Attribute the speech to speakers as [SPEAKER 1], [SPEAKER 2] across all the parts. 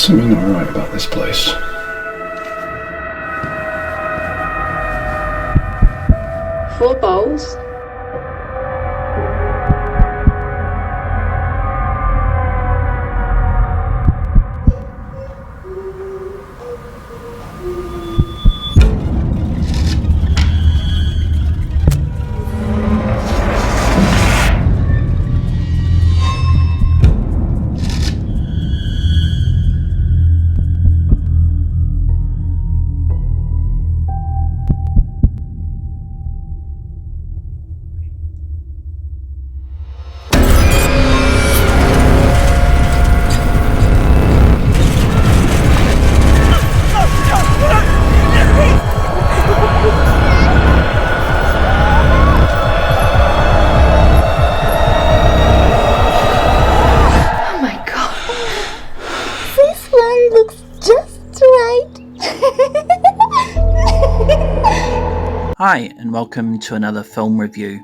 [SPEAKER 1] something not right about this place.
[SPEAKER 2] 4 bowls.
[SPEAKER 3] Hi, and welcome to another film review.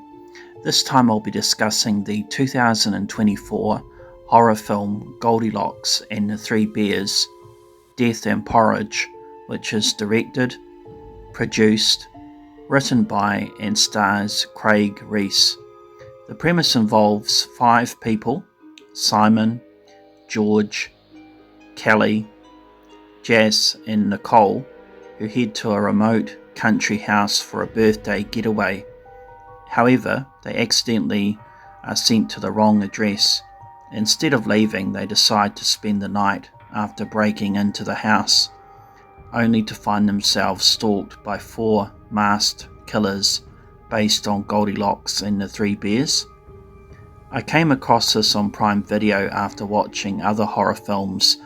[SPEAKER 3] This time I'll be discussing the 2024 horror film Goldilocks and the Three Bears, Death and Porridge, which is directed, produced, written by and stars Craig Rees. The premise involves 5 people: Simon, George, Kelly, Jess and Nicole, who head to a remote country house for a birthday getaway. However, they accidentally are sent to the wrong address. Instead of leaving, they decide to spend the night after breaking into the house, only to find themselves stalked by 4 masked killers based on Goldilocks and the Three Bears. I came across this on Prime Video after watching other horror films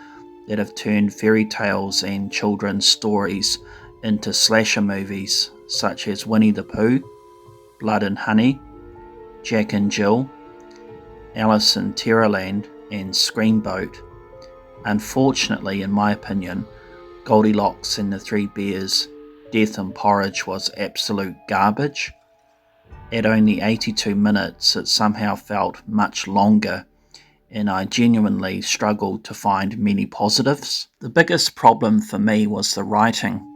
[SPEAKER 3] that have turned fairy tales and children's stories into slasher movies such as Winnie the Pooh, Blood and Honey, Jack and Jill, Alice in Terrorland and Screamboat. Unfortunately, in my opinion, Goldilocks and the Three Bears, Death and Porridge was absolute garbage. At only 82 minutes, it somehow felt much longer, and I genuinely struggled to find many positives. The biggest problem for me was the writing.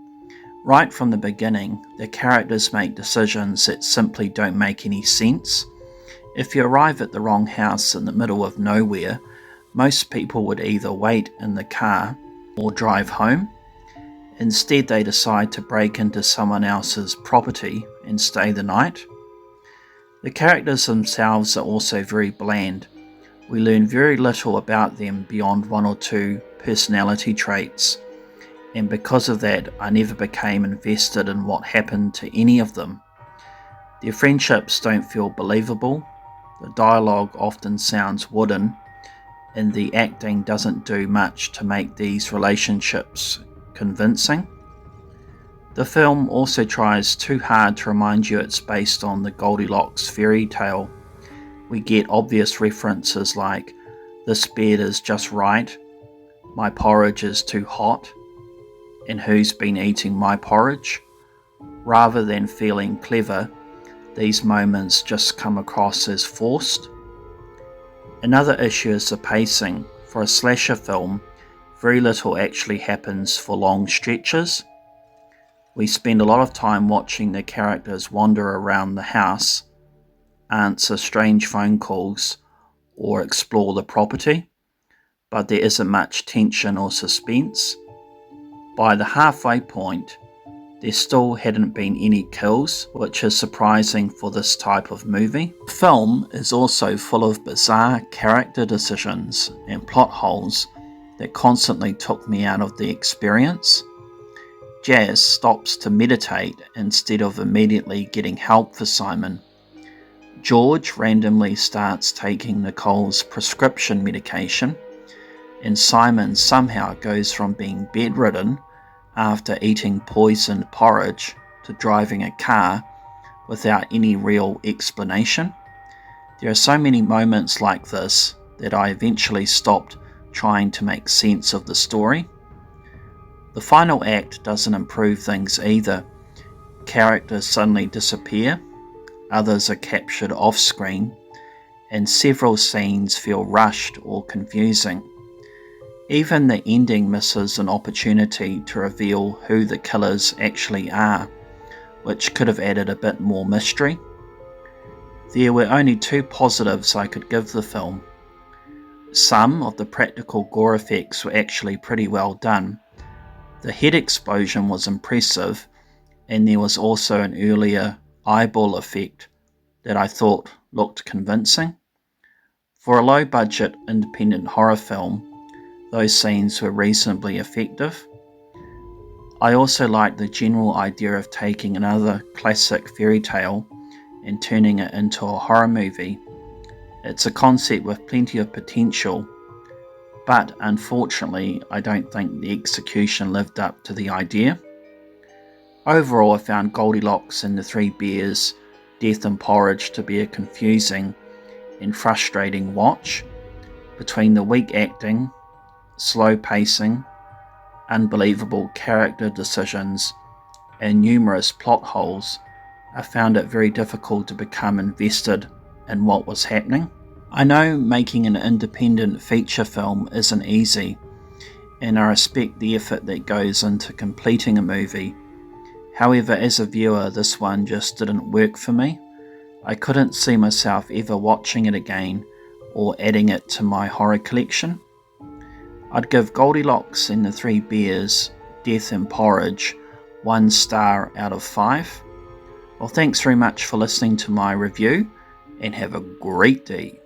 [SPEAKER 3] Right from the beginning, the characters make decisions that simply don't make any sense. If you arrive at the wrong house in the middle of nowhere, most people would either wait in the car or drive home. Instead, they decide to break into someone else's property and stay the night. The characters themselves are also very bland. We learn very little about them beyond 1 or 2 personality traits, and because of that, I never became invested in what happened to any of them. Their friendships don't feel believable, the dialogue often sounds wooden, and the acting doesn't do much to make these relationships convincing. The film also tries too hard to remind you it's based on the Goldilocks fairy tale. We get obvious references like, "This bed is just right," "My porridge is too hot," and "Who's been eating my porridge?" Rather than feeling clever, these moments just come across as forced. Another issue is the pacing. For a slasher film, very little actually happens for long stretches. We spend a lot of time watching the characters wander around the house, answer strange phone calls, or explore the property, but there isn't much tension or suspense. By the halfway point, there still hadn't been any kills, which is surprising for this type of movie. The film is also full of bizarre character decisions and plot holes that constantly took me out of the experience. Jazz stops to meditate instead of immediately getting help for Simon. George randomly starts taking Nicole's prescription medication, and Simon somehow goes from being bedridden after eating poisoned porridge to driving a car without any real explanation. There are so many moments like this that I eventually stopped trying to make sense of the story. The final act doesn't improve things either. Characters suddenly disappear, others are captured off screen, and several scenes feel rushed or confusing. Even the ending misses an opportunity to reveal who the killers actually are, which could have added a bit more mystery. There were only two positives I could give the film. Some of the practical gore effects were actually pretty well done. The head explosion was impressive, and there was also an earlier eyeball effect that I thought looked convincing. For a low-budget independent horror film, those scenes were reasonably effective. I also liked the general idea of taking another classic fairy tale and turning it into a horror movie. It's a concept with plenty of potential, but unfortunately I don't think the execution lived up to the idea. Overall, I found Goldilocks and the Three Bears, Death and Porridge to be a confusing and frustrating watch. Between the weak acting, slow pacing, unbelievable character decisions, and numerous plot holes, I found it very difficult to become invested in what was happening. I know making an independent feature film isn't easy, and I respect the effort that goes into completing a movie. However, as a viewer, this one just didn't work for me. I couldn't see myself ever watching it again or adding it to my horror collection. I'd give Goldilocks and the Three Bears, Death and Porridge 1 star out of 5. Well, thanks very much for listening to my review, and have a great day.